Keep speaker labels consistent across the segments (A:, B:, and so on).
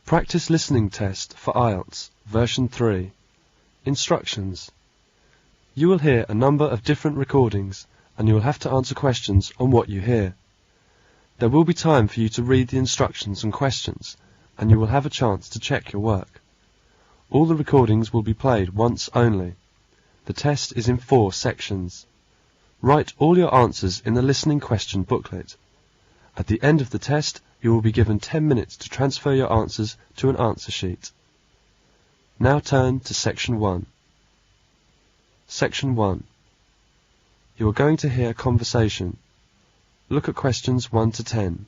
A: Practice listening test for IELTS, version 3. Instructions. You will hear a number of different recordings and you will have to answer questions on what you hear. There will be time for you to read the instructions and questions and you will have a chance to check your work. All the recordings will be played once only. The test is in 4 sections. Write all your answers in the listening question booklet. At the end of the test, you will be given 10 minutes to transfer your answers to an answer sheet. Now turn to Section 1. Section 1. You are going to hear a conversation. Look at questions 1 to 10.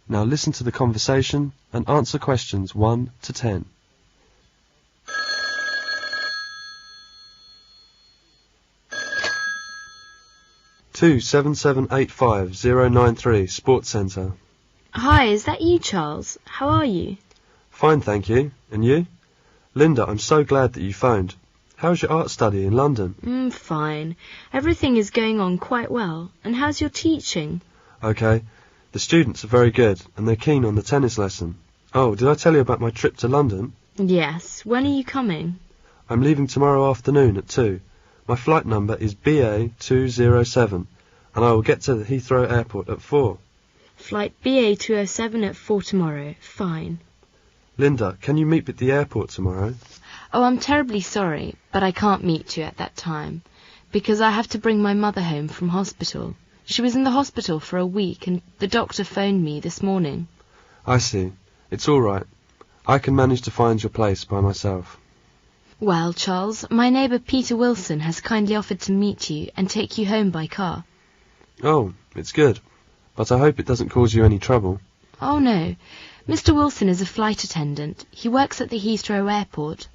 A: Now listen to the conversation and answer questions 1 to 10. Two 7785093 Sports Centre.
B: Hi, is that you, Charles? How are you?
A: Fine, thank you. And you? Linda, I'm so glad that you phoned. How's your art study in London?
B: Fine. Everything is going on quite well. And how's your teaching?
A: Okay. The students are very good, and they're keen on the tennis lesson. Oh, did I tell you about my trip to London?
B: Yes. When are you coming?
A: I'm leaving tomorrow afternoon at 2. My flight number is BA207, and I will get to the Heathrow Airport at 4.
B: Flight BA207 at 4 tomorrow. Fine.
A: Linda, can you meet me at the airport tomorrow?
B: Oh, I'm terribly sorry, but I can't meet you at that time, because I have to bring my mother home from hospital. She was in the hospital for a week, and the doctor phoned me this morning.
A: I see. It's all right. I can manage to find your place by myself.
B: Well, Charles, my neighbour Peter Wilson has kindly offered to meet you and take you home by car.
A: Oh, it's good. But I hope it doesn't cause you any trouble.
B: Oh, no. Mr. Wilson is a flight attendant. He works at the Heathrow Airport.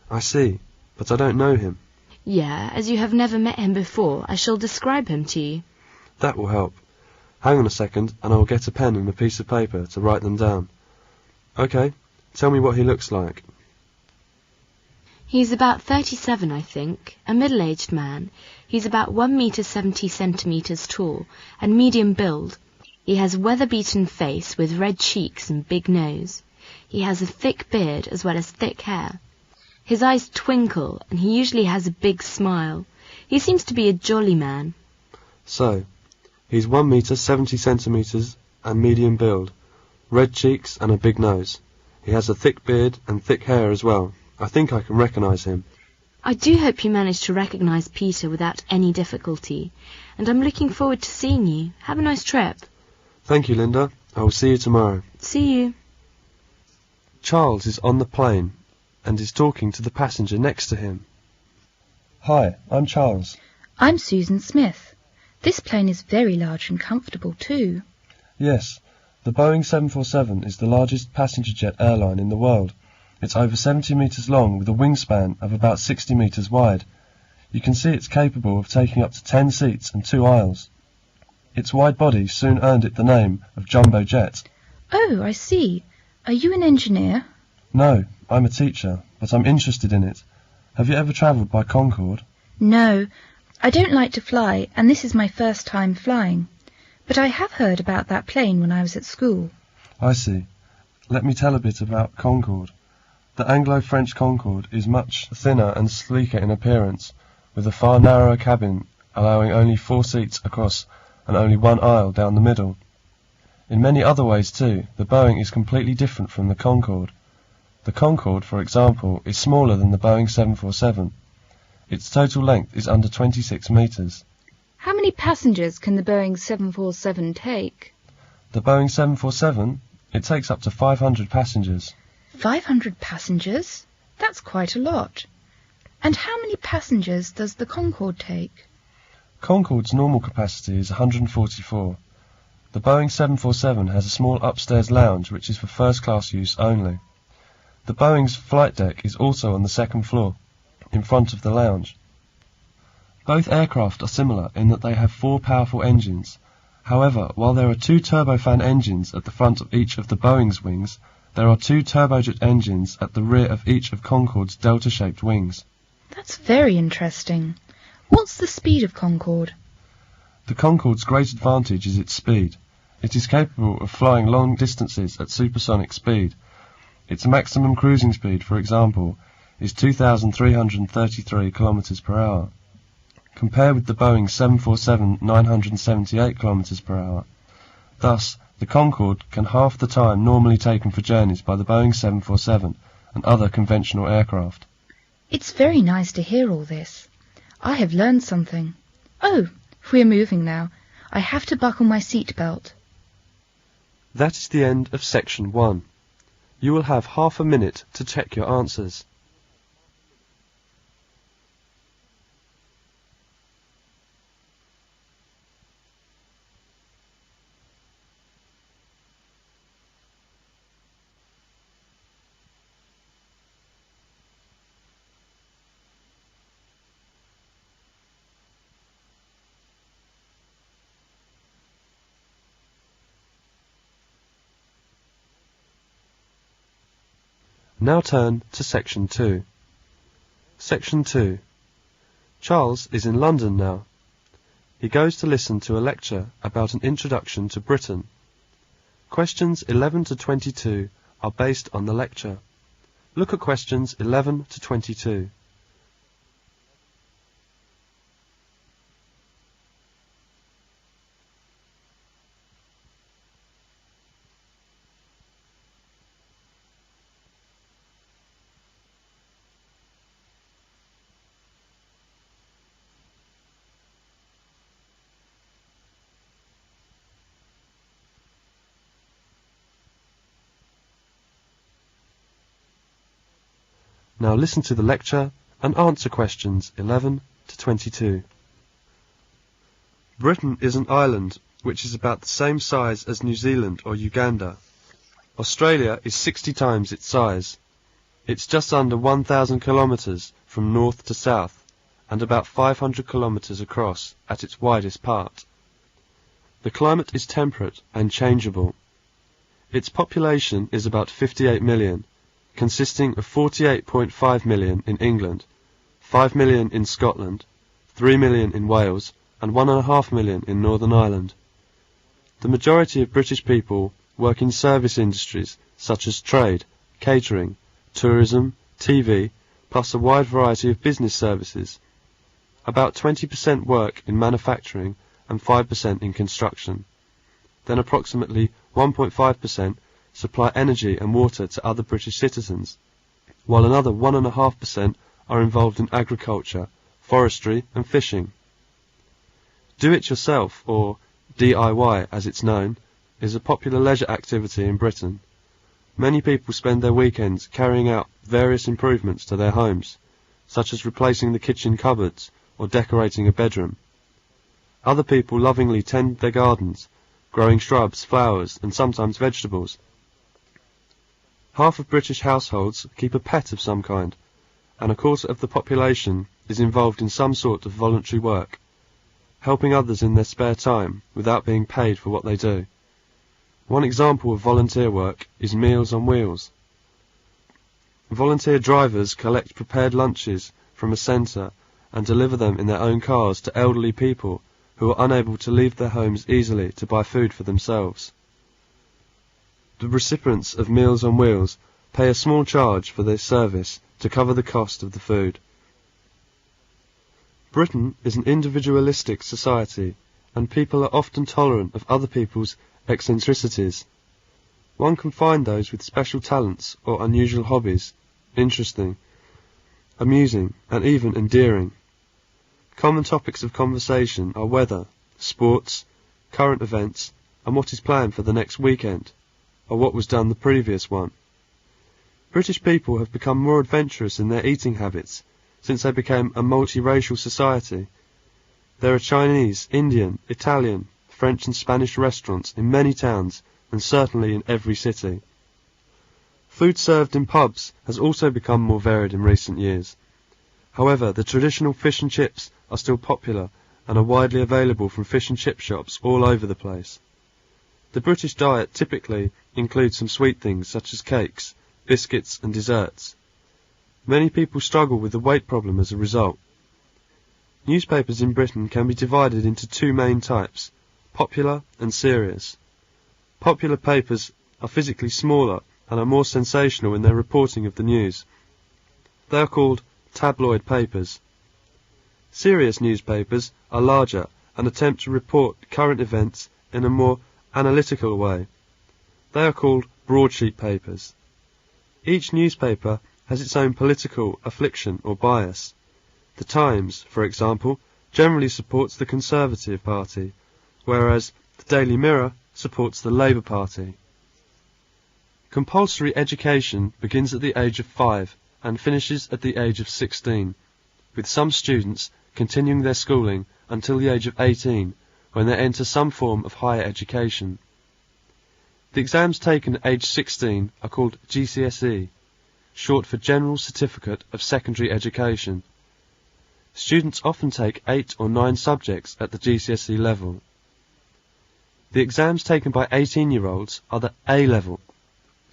A: I see. But I don't know him.
B: Yeah, as you have never met him before, I shall describe him to you.
A: That will help. Hang on a second, and I will get a pen and a piece of paper to write them down. Okay, tell me what he looks like.
B: He's about 37, I think, a middle-aged man. He's about 1 metre 70 centimetres tall, and medium build. He has a weather-beaten face with red cheeks and big nose. He has a thick beard as well as thick hair. His eyes twinkle, and he usually has a big smile. He seems to be a jolly man.
A: So, he's 1 metre 70 centimetres and medium build, red cheeks and a big nose. He has a thick beard and thick hair as well. I think I can recognise him.
B: I do hope you manage to recognise Peter without any difficulty, and I'm looking forward to seeing you. Have a nice trip.
A: Thank you, Linda. I will see you tomorrow.
B: See you.
A: Charles is on the plane and is talking to the passenger next to him. Hi, I'm Charles.
C: I'm Susan Smith. This plane is very large and comfortable too.
A: Yes, the Boeing 747 is the largest passenger jet airline in the world. It's over 70 metres long with a wingspan of about 60 metres wide. You can see it's capable of taking up to 10 seats and 2 aisles. Its wide body soon earned it the name of Jumbo Jet.
C: Oh, I see. Are you an engineer?
A: No, I'm a teacher, but I'm interested in it. Have you ever travelled by Concorde?
C: No. I don't like to fly, and this is my first time flying. But I have heard about that plane when I was at school.
A: I see. Let me tell a bit about Concorde. The Anglo-French Concorde is much thinner and sleeker in appearance, with a far narrower cabin allowing only 4 seats across and only 1 aisle down the middle. In many other ways too, the Boeing is completely different from the Concorde. The Concorde, for example, is smaller than the Boeing 747. Its total length is under 26 metres.
C: How many passengers can the Boeing 747 take?
A: The Boeing 747, it takes up to 500 passengers.
C: 500 passengers? That's quite a lot. And how many passengers does the Concorde take?
A: Concorde's normal capacity is 144. The Boeing 747 has a small upstairs lounge which is for first-class use only. The Boeing's flight deck is also on the second floor, in front of the lounge. Both aircraft are similar in that they have 4 powerful engines. However, while there are 2 turbofan engines at the front of each of the Boeing's wings, there are 2 turbojet engines at the rear of each of Concorde's delta-shaped wings.
C: That's very interesting. What's the speed of Concorde?
A: The Concorde's great advantage is its speed. It is capable of flying long distances at supersonic speed. Its maximum cruising speed, for example, is 2,333 km per hour. Compare with the Boeing 747-978 km per hour. Thus, the Concorde can half the time normally taken for journeys by the Boeing 747 and other conventional aircraft.
C: It's very nice to hear all this. I have learned something. Oh, we're moving now. I have to buckle my seat belt.
A: That is the end of section 1. You will have half a minute to check your answers. Now turn to section 2. Section 2. Charles is in London now. He goes to listen to a lecture about an introduction to Britain. Questions 11 to 22 are based on the lecture. Look at questions 11 to 22. Now listen to the lecture and answer questions 11 to 22. Britain is an island which is about the same size as New Zealand or Uganda. Australia is 60 times its size. It's just under 1,000 kilometres from north to south and about 500 kilometres across at its widest part. The climate is temperate and changeable. Its population is about 58 million. Consisting of 48.5 million in England, 5 million in Scotland, 3 million in Wales, and 1.5 million in Northern Ireland. The majority of British people work in service industries such as trade, catering, tourism, TV, plus a wide variety of business services. About 20% work in manufacturing and 5% in construction. Then approximately 1.5% supply energy and water to other British citizens, while another 1.5% are involved in agriculture, forestry and fishing. Do-it-yourself, or DIY as it's known, is a popular leisure activity in Britain. Many people spend their weekends carrying out various improvements to their homes, such as replacing the kitchen cupboards or decorating a bedroom. Other people lovingly tend their gardens, growing shrubs, flowers and sometimes vegetables. Half of British households keep a pet of some kind, and 1/4 of the population is involved in some sort of voluntary work, helping others in their spare time without being paid for what they do. One example of volunteer work is Meals on Wheels. Volunteer drivers collect prepared lunches from a centre and deliver them in their own cars to elderly people who are unable to leave their homes easily to buy food for themselves. The recipients of Meals on Wheels pay a small charge for their service to cover the cost of the food. Britain is an individualistic society, and people are often tolerant of other people's eccentricities. One can find those with special talents or unusual hobbies interesting, amusing, and even endearing. Common topics of conversation are weather, sports, current events, and what is planned for the next weekend, or what was done the previous one. British people have become more adventurous in their eating habits since they became a multiracial society. There are Chinese, Indian, Italian, French and Spanish restaurants in many towns and certainly in every city. Food served in pubs has also become more varied in recent years. However, the traditional fish and chips are still popular and are widely available from fish and chip shops all over the place. The British diet typically includes some sweet things such as cakes, biscuits and desserts. Many people struggle with the weight problem as a result. Newspapers in Britain can be divided into two main types, popular and serious. Popular papers are physically smaller and are more sensational in their reporting of the news. They are called tabloid papers. Serious newspapers are larger and attempt to report current events in a more analytical way. They are called broadsheet papers. Each newspaper has its own political affliction or bias. The Times, for example, generally supports the Conservative Party, whereas the Daily Mirror supports the Labour Party. Compulsory education begins at the age of 5 and finishes at the age of 16, with some students continuing their schooling until the age of 18, when they enter some form of higher education. The exams taken at age 16 are called GCSE, short for General Certificate of Secondary Education. Students often take 8 or 9 subjects at the GCSE level. The exams taken by 18-year-olds are the A level,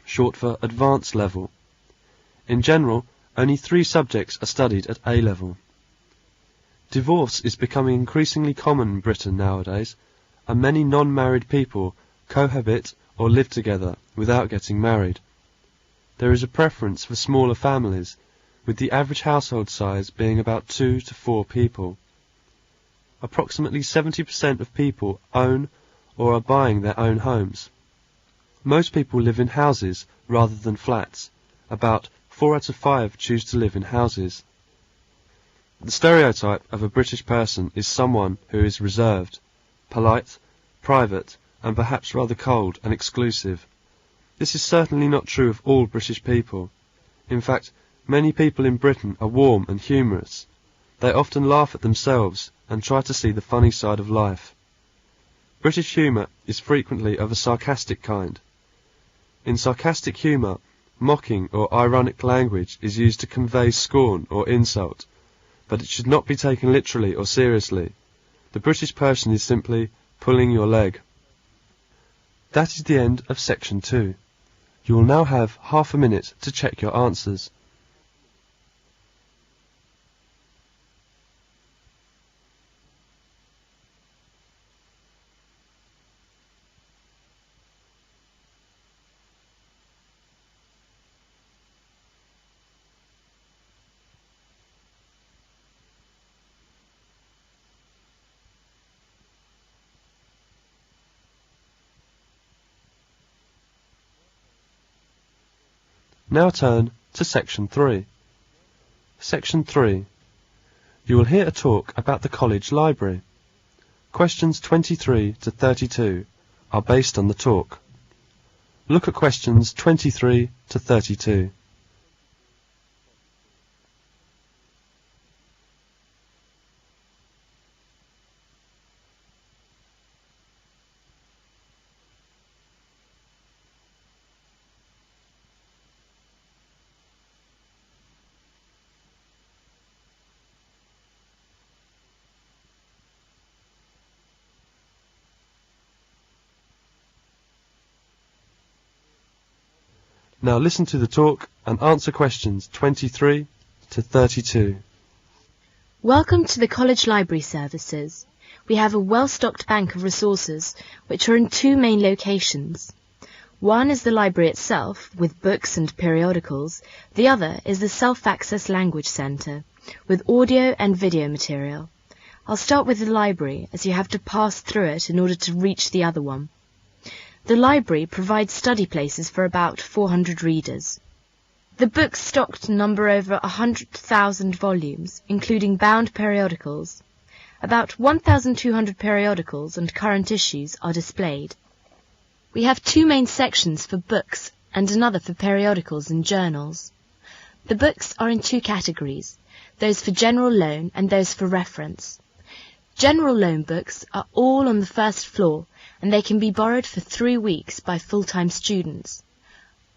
A: short for Advanced Level. In general, only 3 subjects are studied at A level. Divorce is becoming increasingly common in Britain nowadays, and many non-married people cohabit or live together without getting married. There is a preference for smaller families, with the average household size being about 2 to 4 people. Approximately 70% of people own or are buying their own homes. Most people live in houses rather than flats. About 4 out of 5 choose to live in houses. The stereotype of a British person is someone who is reserved, polite, private, and perhaps rather cold and exclusive. This is certainly not true of all British people. In fact, many people in Britain are warm and humorous. They often laugh at themselves and try to see the funny side of life. British humour is frequently of a sarcastic kind. In sarcastic humour, mocking or ironic language is used to convey scorn or insult, but it should not be taken literally or seriously. The British person is simply pulling your leg. That is the end of section 2. You will now have half a minute to check your answers. Now turn to Section 3. Section 3. You will hear a talk about the college library. Questions 23 to 32 are based on the talk. Look at questions 23 to 32. Now listen to the talk and answer questions 23 to 32.
B: Welcome to the College Library Services. We have a well-stocked bank of resources which are in 2 main locations. One is the library itself, with books and periodicals. The other is the Self-Access Language Centre, with audio and video material. I'll start with the library, as you have to pass through it in order to reach the other one. The library provides study places for about 400 readers. The books stocked number over 100,000 volumes, including bound periodicals. About 1,200 periodicals and current issues are displayed. We have 2 main sections for books and another for periodicals and journals. The books are in 2 categories, those for general loan and those for reference. General loan books are all on the first floor, and they can be borrowed for 3 weeks by full-time students.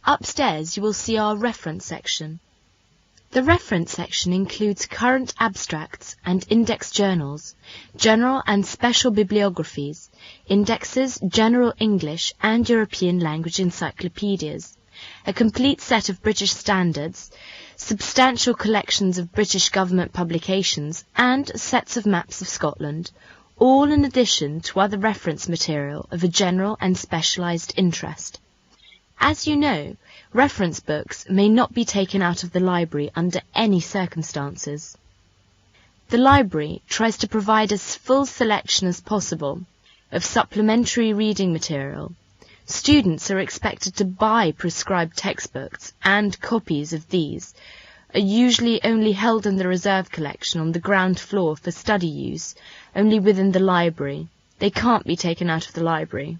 B: Upstairs you will see our reference section. The reference section includes current abstracts and index journals, general and special bibliographies, indexes, general English and European language encyclopedias, a complete set of British standards, substantial collections of British government publications, and sets of maps of Scotland, all in addition to other reference material of a general and specialised interest. As you know, reference books may not be taken out of the library under any circumstances. The library tries to provide as full selection as possible of supplementary reading material. Students are expected to buy prescribed textbooks, and copies of these are usually only held in the reserve collection on the ground floor for study use, only within the library. They can't be taken out of the library.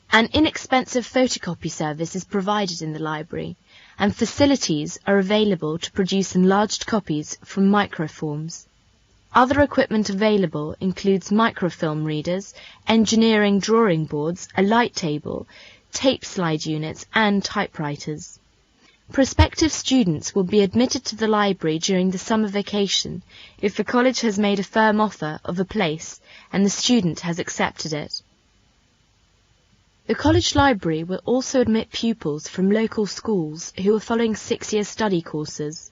B: An inexpensive photocopy service is provided in the library, and facilities are available to produce enlarged copies from microforms. Other equipment available includes microfilm readers, engineering drawing boards, a light table, tape slide units, and typewriters. Prospective students will be admitted to the library during the summer vacation if the college has made a firm offer of a place and the student has accepted it. The college library will also admit pupils from local schools who are following 6-year study courses.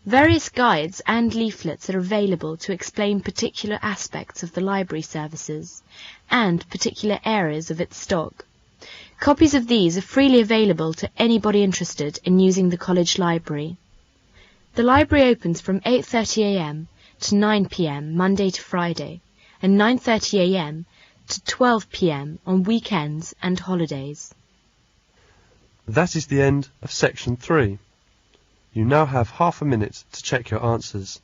B: Various guides and leaflets are available to explain particular aspects of the library services and particular areas of its stock. Copies of these are freely available to anybody interested in using the college library. The library opens from 8:30 a.m. to 9 p.m. Monday to Friday, and 9:30 a.m. to 12 p.m. on weekends and holidays.
A: That is the end of section 3. You now have half a minute to check your answers.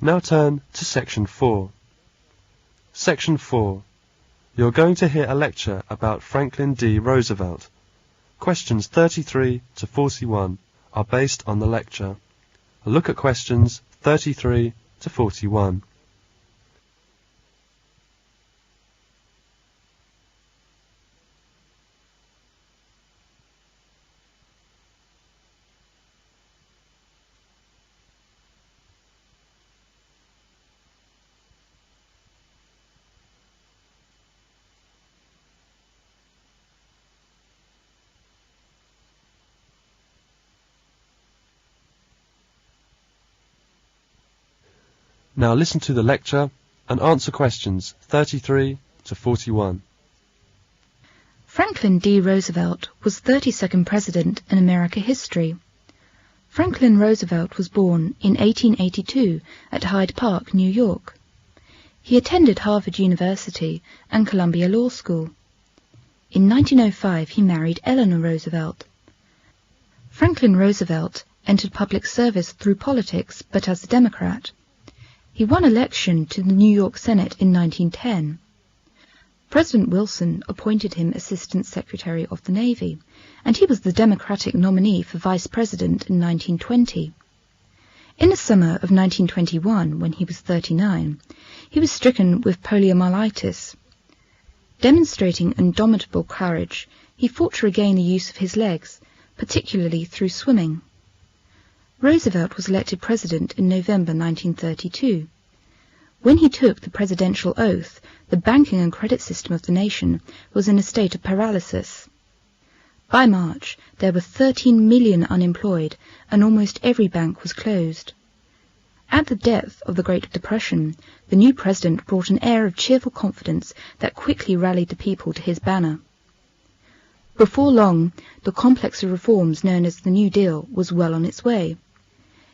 A: Now turn to Section 4. Section 4. You're going to hear a lecture about Franklin D. Roosevelt. Questions 33 to 41 are based on the lecture. Look at questions 33 to 41. Now listen to the lecture and answer questions 33 to 41.
C: Franklin D. Roosevelt was 32nd President in American history. Franklin Roosevelt was born in 1882 at Hyde Park, New York. He attended Harvard University and Columbia Law School. In 1905 he married Eleanor Roosevelt. Franklin Roosevelt entered public service through politics, but as a Democrat. He won election to the New York Senate in 1910. President Wilson appointed him Assistant Secretary of the Navy, and he was the Democratic nominee for Vice President in 1920. In the summer of 1921, when he was 39, he was stricken with poliomyelitis. Demonstrating indomitable courage, he fought to regain the use of his legs, particularly through swimming. Roosevelt was elected president in November 1932. When he took the presidential oath, the banking and credit system of the nation was in a state of paralysis. By March, there were 13 million unemployed, and almost every bank was closed. At the depth of the Great Depression, the new president brought an air of cheerful confidence that quickly rallied the people to his banner. Before long, the complex of reforms known as the New Deal was well on its way.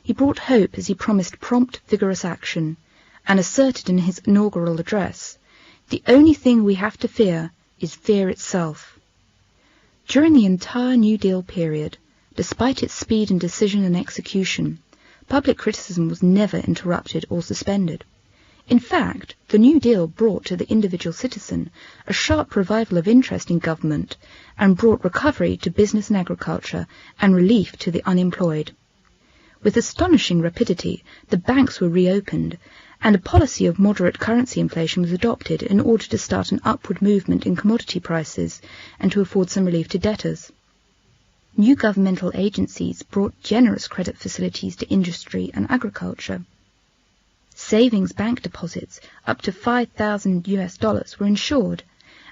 C: He brought hope as he promised prompt, vigorous action, and asserted in his inaugural address, "The only thing we have to fear is fear itself." During the entire New Deal period, despite its speed in decision and execution, public criticism was never interrupted or suspended. In fact, the New Deal brought to the individual citizen a sharp revival of interest in government and brought recovery to business and agriculture and relief to the unemployed. With astonishing rapidity, the banks were reopened, and a policy of moderate currency inflation was adopted in order to start an upward movement in commodity prices and to afford some relief to debtors. New governmental agencies brought generous credit facilities to industry and agriculture. Savings bank deposits up to $5,000 were insured,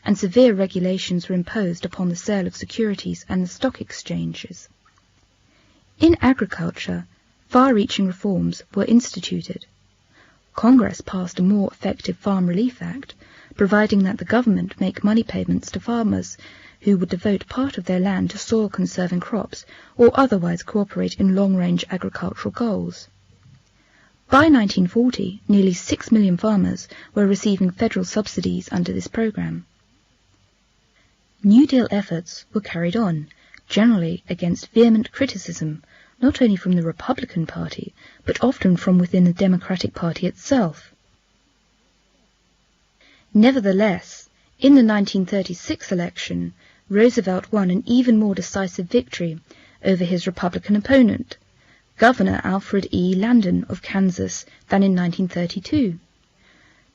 C: and severe regulations were imposed upon the sale of securities and the stock exchanges. In agriculture, far-reaching reforms were instituted. Congress passed a more effective Farm Relief Act, providing that the government make money payments to farmers who would devote part of their land to soil-conserving crops or otherwise cooperate in long-range agricultural goals. By 1940, nearly 6 million farmers were receiving federal subsidies under this program. New Deal efforts were carried on, generally against vehement criticism, not only from the Republican Party, but often from within the Democratic Party itself. Nevertheless, in the 1936 election, Roosevelt won an even more decisive victory over his Republican opponent, Governor Alfred E. Landon of Kansas, than in 1932.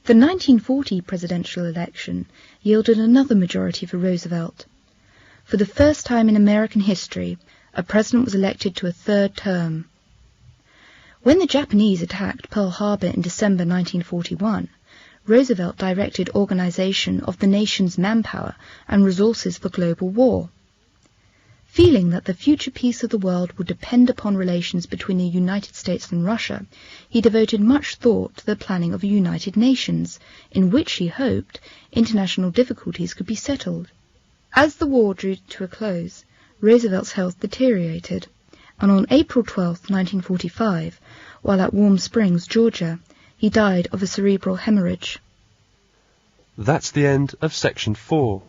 C: The 1940 presidential election yielded another majority for Roosevelt. For the first time in American history, a president was elected to a third term. When the Japanese attacked Pearl Harbor in December 1941, Roosevelt directed organization of the nation's manpower and resources for global war. Feeling that the future peace of the world would depend upon relations between the United States and Russia, he devoted much thought to the planning of a United Nations, in which he hoped international difficulties could be settled. As the war drew to a close, Roosevelt's health deteriorated, and on April 12, 1945, while at Warm Springs, Georgia, he died of a cerebral hemorrhage.
A: That's the end of section 4.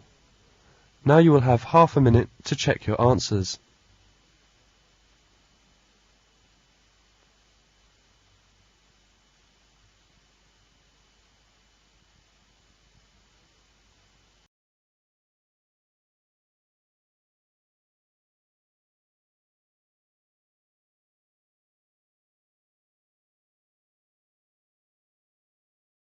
A: Now you will have half a minute to check your answers.